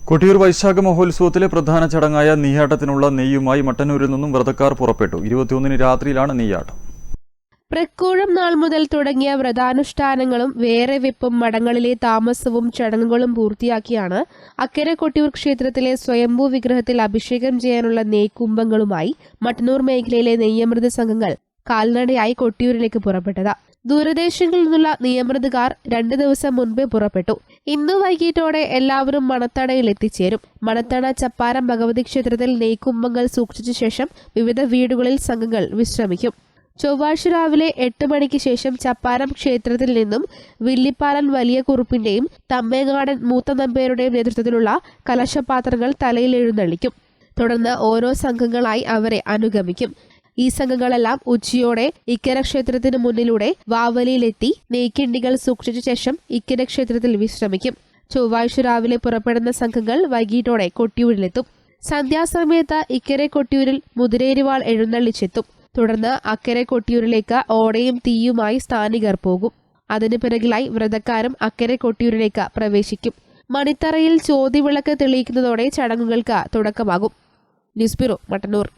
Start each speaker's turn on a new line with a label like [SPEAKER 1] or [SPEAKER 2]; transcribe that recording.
[SPEAKER 1] കൊട്ടിയൂർ വൈശാഖ മഹോത്സവത്തിലെ പ്രധാന ചടങ്ങായ നെയ്യാട്ടത്തിനുള്ള നെയ്യുമായി മട്ടന്നൂരിൽ നിന്നും വ്രതക്കാർ പുറപ്പെട്ടു. 21-ന് രാത്രിയിലാണ് നെയ്യാട്ടം.
[SPEAKER 2] പ്രക്കൂഴം നാൾ മുതൽ തുടങ്ങിയ വ്രതാനുഷ്ഠാനങ്ങളും വേറെ വെപ്പും മഠങ്ങളിലെ താമസവും ചടങ്ങുകളും പൂർത്തിയാക്കിയാണ് അക്കരെ കൊട്ടിയൂർ ക്ഷേത്രത്തിലെ സ്വയംഭൂ വിഗ്രഹത്തിൽ അഭിഷേകം ചെയ്യാനുള്ള നെയ്ക്കുംഭങ്ങളുമായി മട്ടന്നൂർ മേഖലയിലെ നെയ്യമൃത സംഘങ്ങൾ കാൽനടയായി കൊട്ടിയൂരിലേക്ക് പുറപ്പെട്ടത്. ദൂരദേശങ്ങളിൽ നിന്നുള്ള നെയ്യമൃതക്കാർ 2 ദിവസം മുൻപേ പുറപ്പെട്ടു. ഇന്ന് വൈകിട്ടോടെ എല്ലാവരും മണത്തടയിൽ എത്തിച്ചേരും. മണത്തട ചപ്പാരം ഭഗവതി ക്ഷേത്രത്തിൽ നെയ്ക്കുംഭങ്ങൾ സൂക്ഷിച്ച ശേഷം വിവിധ വീടുകളിൽ സംഘങ്ങൾ വിശ്രമിക്കും. ചൊവ്വാഴ്ച രാവിലെ 8 മണിക്ക് ശേഷം ചപ്പാരം ക്ഷേത്രത്തിൽ നിന്നും വില്ലിപ്പാലൻ വലിയ കുറുപ്പിന്റെയും തമ്മേങ്ങാടൻ മൂത്ത നമ്പേരുടെയും നേതൃത്വത്തിലുള്ള കലശപാത്രങ്ങൾ തലയിൽ എഴുന്നള്ളിക്കും. തുടർന്ന് ഓരോ സംഘങ്ങളായി അവരെ അനുഗമിക്കും. ഈ സംഘങ്ങളെല്ലാം ഉച്ചയോടെ ഇക്കര ക്ഷേത്രത്തിന് മുന്നിലൂടെ വാവലിയിലെത്തി നെയ്ക്കിണ്ടികൾ സൂക്ഷിച്ച ശേഷം ഇക്കര ക്ഷേത്രത്തിൽ വിശ്രമിക്കും. ചൊവ്വാഴ്ച രാവിലെ പുറപ്പെടുന്ന സംഘങ്ങൾ വൈകിട്ടോടെ കൊട്ടിയൂരിലെത്തും. സന്ധ്യാസമയത്ത് ഇക്കരെ കൊട്ടിയൂരിൽ മുതിരേരിവാൾ എഴുന്നള്ളിച്ചെത്തും. തുടർന്ന് അക്കരെ കൊട്ടിയൂരിലേക്ക് ഓടയും തീയുമായി സ്ഥാനികർ പോകും. അതിനു പിറകിലായി വ്രതക്കാരും അക്കരെ കൊട്ടിയൂരിലേക്ക് പ്രവേശിക്കും. മണിത്തറയിൽ ചോതിവിളക്ക് തെളിയിക്കുന്നതോടെ ചടങ്ങുകൾക്ക് തുടക്കമാകും. News bureau, Mattannur.